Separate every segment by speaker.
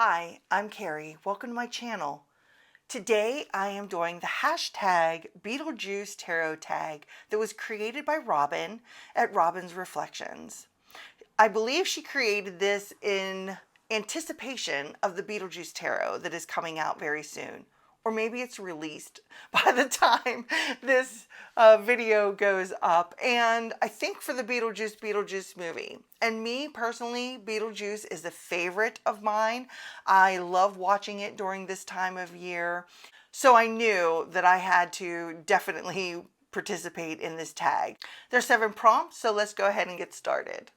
Speaker 1: Hi, I'm Carrie. Welcome to my channel. Today I am doing the hashtag Beetlejuice Tarot tag that was created by Robin at Robin's Reflections. I believe she created this in anticipation of the Beetlejuice Tarot that is coming out very soon. Or maybe it's released by the time this video goes up. And I think for the Beetlejuice movie. And me personally, Beetlejuice is a favorite of mine. I love watching it during this time of year. So I knew that I had to definitely participate in this tag. There's 7 prompts, so let's go ahead and get started.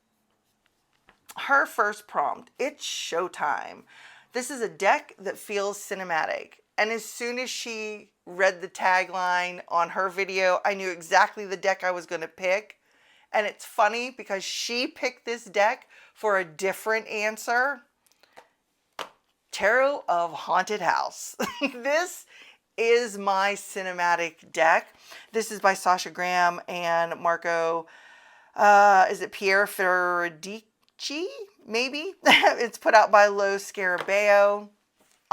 Speaker 1: Her first prompt, it's Showtime. This is a deck that feels cinematic. And as soon as she read the tagline on her video, I knew exactly the deck I was going to pick. And it's funny because she picked this deck for a different answer. Tarot of Haunted House. This is my cinematic deck. This is by Sasha Graham and Marco, is it Pierre Ferradici? Maybe? It's put out by Lo Scarabeo.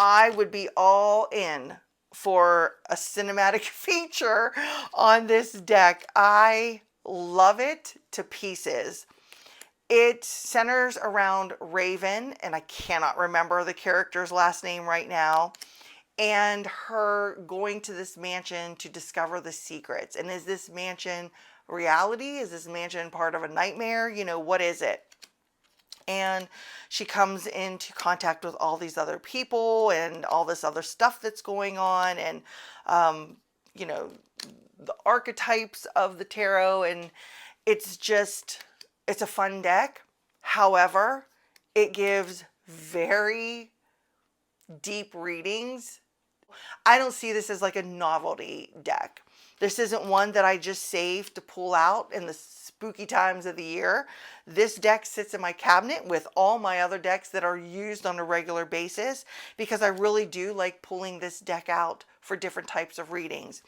Speaker 1: I would be all in for a cinematic feature on this deck. I love it to pieces. It centers around Raven, and I cannot remember the character's last name right now, and her going to this mansion to discover the secrets. And is this mansion reality? Is this mansion part of a nightmare? You know, what is it? And she comes into contact with all these other people and all this other stuff that's going on, and you know, the archetypes of the tarot, and it's a fun deck. However, it gives very deep readings. I don't see this as like a novelty deck. This isn't one that I just saved to pull out in the spooky times of the year. This deck sits in my cabinet with all my other decks that are used on a regular basis because I really do like pulling this deck out for different types of readings.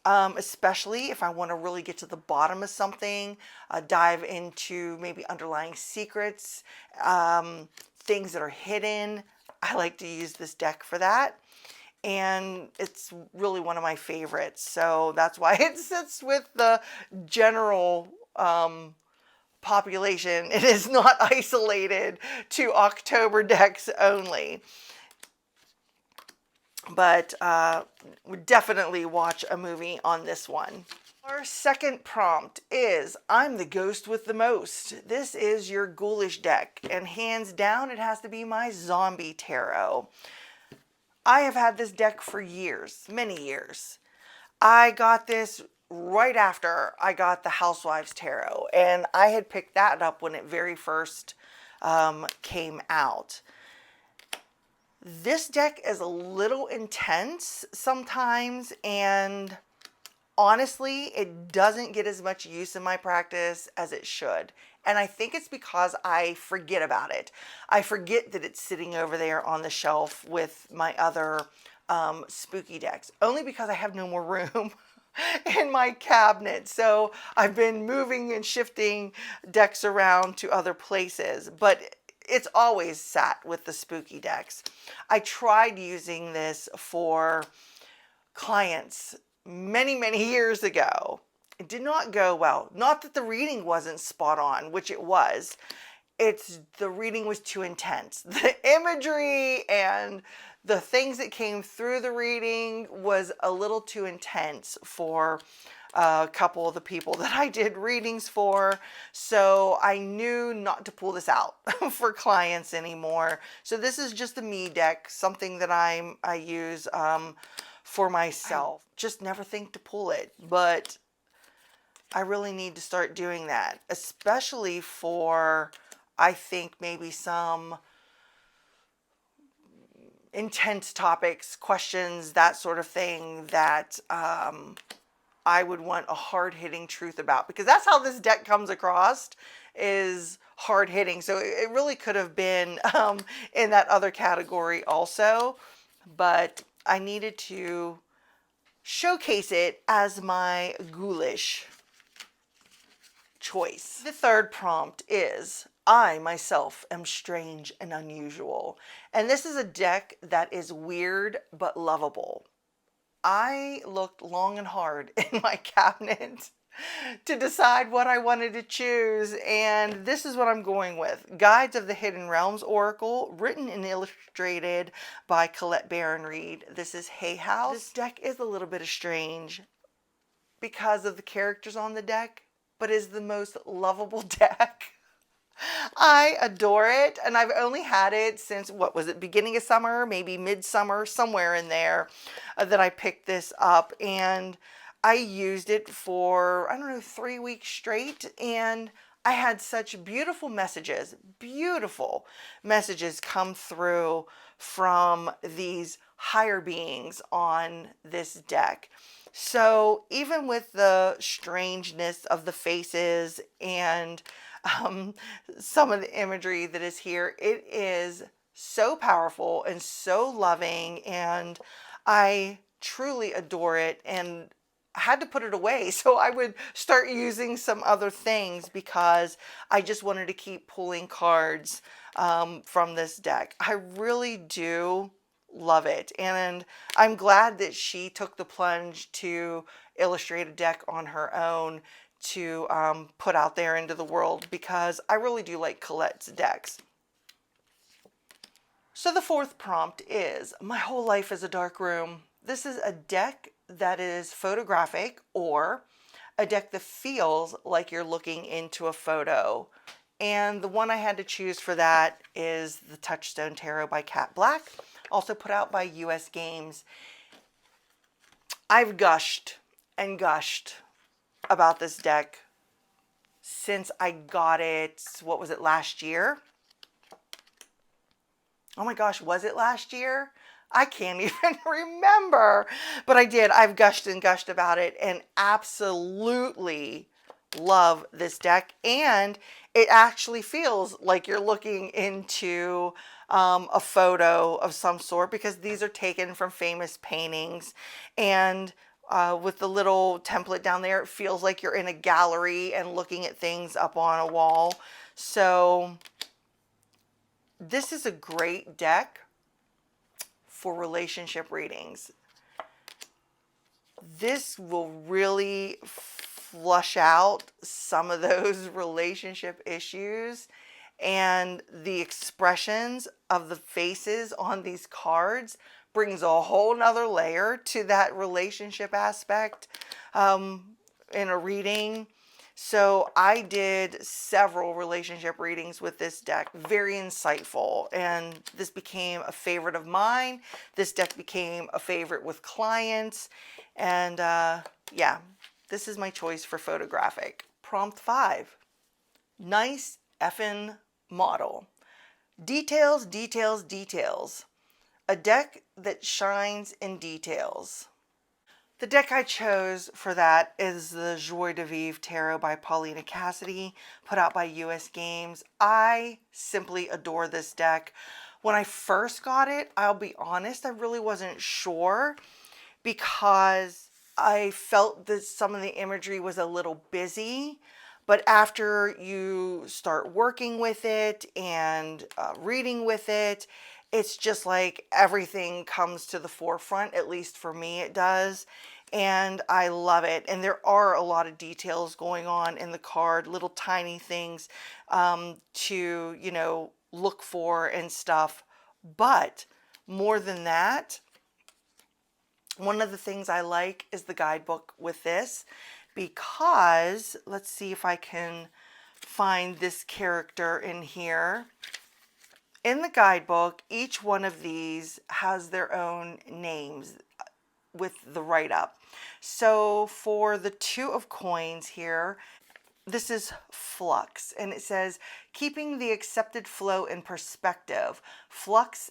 Speaker 1: Especially if I want to really get to the bottom of something, dive into maybe underlying secrets, things that are hidden. I like to use this deck for that. And it's really one of my favorites. So that's why it sits with the general population. It is not isolated to October decks only. But would definitely watch a movie on this one. Our second prompt is I'm the ghost with the most. This is your Ghoulish deck. And hands down, it has to be my zombie tarot. I have had this deck for years, many years. I got this right after I got the Housewives Tarot, and I had picked that up when it very first came out. This deck is a little intense sometimes, and honestly, it doesn't get as much use in my practice as it should. And I think it's because I forget about it. I forget that it's sitting over there on the shelf with my other spooky decks, only because I have no more room in my cabinet. So I've been moving and shifting decks around to other places, but it's always sat with the spooky decks. I tried using this for clients many years ago. It did not go well. Not that the reading wasn't spot on, which it was. The reading was too intense. The imagery and the things that came through the reading was a little too intense for a couple of the people that I did readings for. So I knew not to pull this out for clients anymore. So this is just a me deck, something that I use for myself. Just never think to pull it, but I really need to start doing that, especially for, I think, maybe some intense topics, questions, that sort of thing that I would want a hard-hitting truth about, because that's how this deck comes across, is hard-hitting. So it really could have been in that other category also, but I needed to showcase it as my Ghoulish Choice. The third prompt is I myself am strange and unusual. And this is a deck that is weird but lovable. I looked long and hard in my cabinet to decide what I wanted to choose, and this is what I'm going with. Guides of the Hidden Realms Oracle, written and illustrated by Colette Baron-Reid. This is Hay House. This deck is a little bit strange because of the characters on the deck, but is the most lovable deck. I adore it, and I've only had it since, what was it, beginning of summer, maybe midsummer, somewhere in there, that I picked this up, and I used it for, I don't know, 3 weeks straight, and I had such beautiful messages come through from these higher beings on this deck. So even with the strangeness of the faces and some of the imagery that is here, it is so powerful and so loving, and I truly adore it, and I had to put it away so I would start using some other things because I just wanted to keep pulling cards from this deck. I really do love it, and I'm glad that she took the plunge to illustrate a deck on her own to put out there into the world, because I really do like Colette's decks. So the fourth prompt is My Whole Life is a Dark Room. This is a deck that is photographic, or a deck that feels like you're looking into a photo. And the one I had to choose for that is the Touchstone Tarot by Cat Black, also put out by US Games. I've gushed and gushed about this deck since I got it, what was it, last year? Oh my gosh, was it last year? I can't even remember, but I did. I've gushed and gushed about it and absolutely love this deck, and it actually feels like you're looking into a photo of some sort, because these are taken from famous paintings, and with the little template down there, it feels like you're in a gallery and looking at things up on a wall. So this is a great deck for relationship readings. This will really flush out some of those relationship issues, and the expressions of the faces on these cards brings a whole nother layer to that relationship aspect in a reading. So I did several relationship readings with this deck, very insightful, and this became a favorite of mine. This deck became a favorite with clients, and yeah, this is my choice for photographic. Prompt 5, nice effin' model. Details, details, details. A deck that shines in details. The deck I chose for that is the Joie de Vivre Tarot by Paulina Cassidy, put out by US Games. I simply adore this deck. When I first got it, I'll be honest, I really wasn't sure, because I felt that some of the imagery was a little busy. But after you start working with it and reading with it, it's just like everything comes to the forefront, at least for me it does. And I love it. And there are a lot of details going on in the card, little tiny things to, you know, look for and stuff. But more than that, one of the things I like is the guidebook with this, because let's see if I can find this character in here. In the guidebook, each one of these has their own names with the write-up. So for the 2 of Coins here, this is Flux, and it says, keeping the accepted flow in perspective. Flux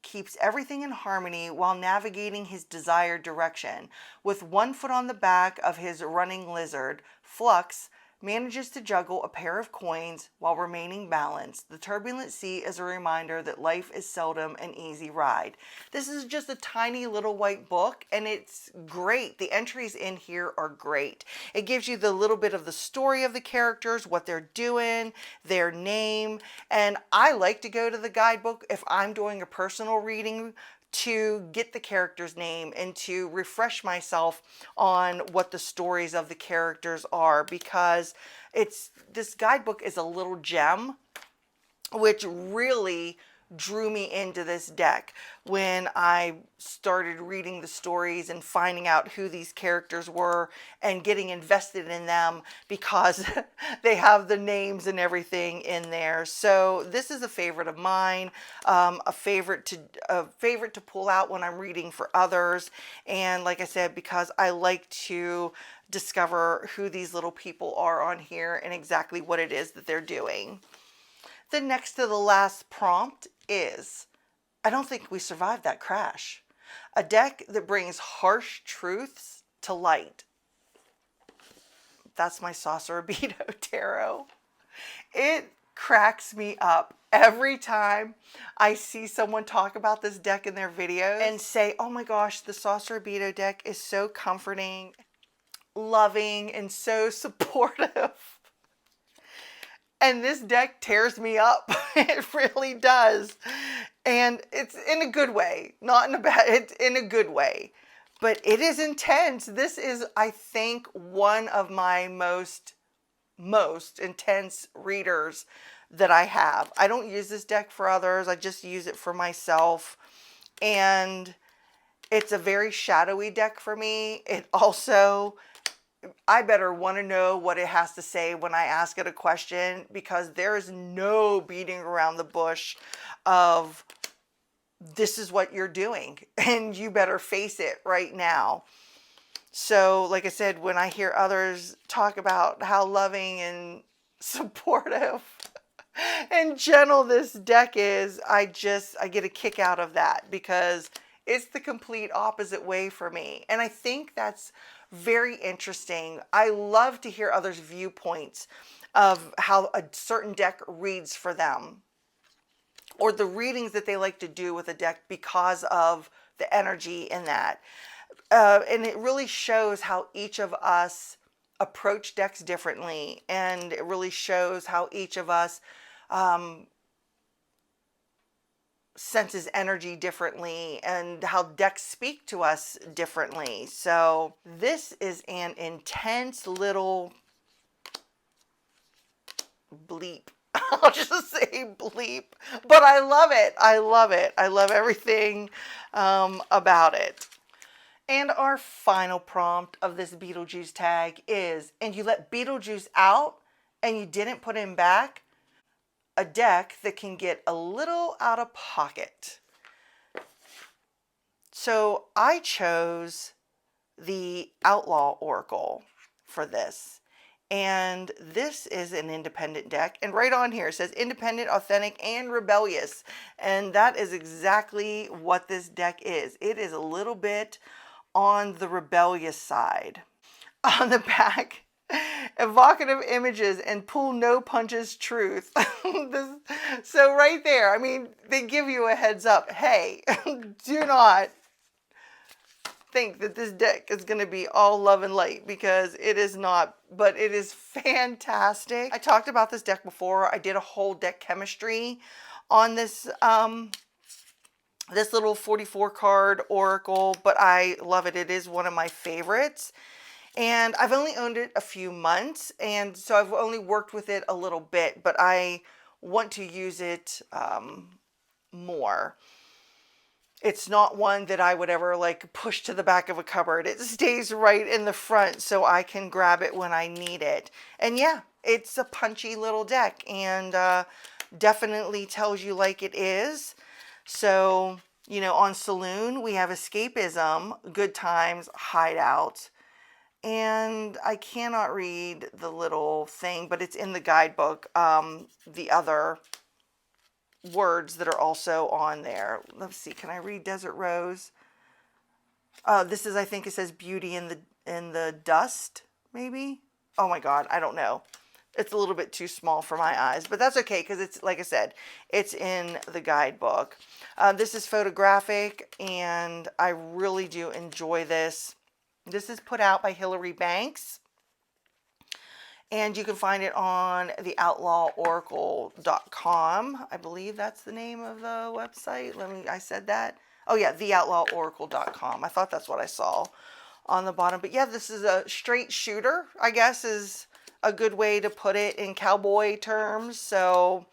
Speaker 1: keeps everything in harmony while navigating his desired direction. With one foot on the back of his running lizard, Flux manages to juggle a pair of coins while remaining balanced. The turbulent sea is a reminder that life is seldom an easy ride. This is just a tiny little white book, and it's great. The entries in here are great. It gives you the little bit of the story of the characters, what they're doing, their name, and I like to go to the guidebook if I'm doing a personal reading to get the character's name and to refresh myself on what the stories of the characters are, because this guidebook is a little gem which really drew me into this deck when I started reading the stories and finding out who these characters were and getting invested in them because they have the names and everything in there. So this is a favorite of mine, a favorite to pull out when I'm reading for others. And like I said, because I like to discover who these little people are on here and exactly what it is that they're doing. The next to the last prompt is, I don't think we survived that crash. A deck that brings harsh truths to light. That's my Saucerabito Tarot. It cracks me up every time I see someone talk about this deck in their videos and say, oh my gosh, the Saucerabito deck is so comforting, loving, and so supportive. And this deck tears me up. It really does. And it's in a good way, not in a bad, it's in a good way. But it is intense. This is, I think, one of my most intense readers that I have. I don't use this deck for others. I just use it for myself. And it's a very shadowy deck for me. It also, I better want to know what it has to say when I ask it a question, because there is no beating around the bush of this is what you're doing and you better face it right now. So like I said, when I hear others talk about how loving and supportive and gentle this deck is, I get a kick out of that, because it's the complete opposite way for me. And I think that's very interesting. I love to hear others' viewpoints of how a certain deck reads for them, or the readings that they like to do with a deck because of the energy in that. And it really shows how each of us approach decks differently, and it really shows how each of us senses energy differently, and how decks speak to us differently. So this is an intense little bleep. I'll just say bleep, but I love it. I love it. I love everything about it. And our final prompt of this Beetlejuice tag is, and you let Beetlejuice out and you didn't put him back. A deck that can get a little out of pocket. So I chose the Outlaw Oracle for this. And this is an independent deck. And right on here it says independent, authentic, and rebellious. And that is exactly what this deck is. It is a little bit on the rebellious side. On the back, evocative images and pull no punches truth. So right there, I mean, they give you a heads up. Hey, do not think that this deck is going to be all love and light, because it is not, but it is fantastic. I talked about this deck before. I did a whole deck chemistry on this this little 44 card oracle, but I love it. It is one of my favorites. And I've only owned it a few months, and so I've only worked with it a little bit, but I want to use it more. It's not one that I would ever like push to the back of a cupboard. It stays right in the front so I can grab it when I need it. And yeah, it's a punchy little deck, and definitely tells you like it is. So, you know, on Saloon, we have Escapism, Good Times, Hideout. And I cannot read the little thing, but it's in the guidebook, the other words that are also on there. Let's see, can I read Desert Rose? This is, I think it says Beauty in the Dust, maybe? oh my God, I don't know. It's a little bit too small for my eyes, but that's okay because it's, like I said, it's in the guidebook. This is photographic, and I really do enjoy this. This is put out by Hilary Banks, and you can find it on theoutlaworacle.com. I believe that's the name of the website. I said that. Oh yeah, theoutlaworacle.com. I thought that's what I saw on the bottom. But yeah, this is a straight shooter, I guess is a good way to put it in cowboy terms. So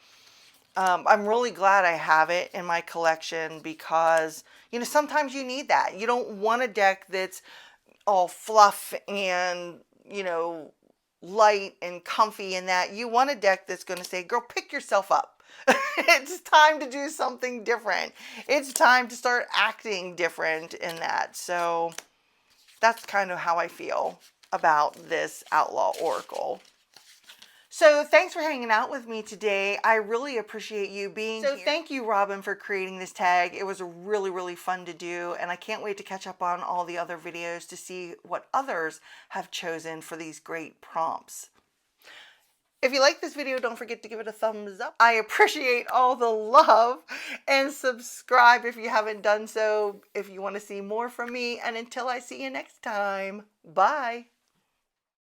Speaker 1: I'm really glad I have it in my collection because, you know, sometimes you need that. You don't want a deck that's all fluff and, you know, light and comfy in that. You want a deck that's going to say, girl, pick yourself up. It's time to do something different. It's time to start acting different in that. So that's kind of how I feel about this Outlaw Oracle. So thanks for hanging out with me today. I really appreciate you being here. So thank you, Robin, for creating this tag. It was really, really fun to do, and I can't wait to catch up on all the other videos to see what others have chosen for these great prompts. If you like this video, don't forget to give it a thumbs up. I appreciate all the love, and subscribe if you haven't done so if you want to see more from me. And until I see you next time, bye.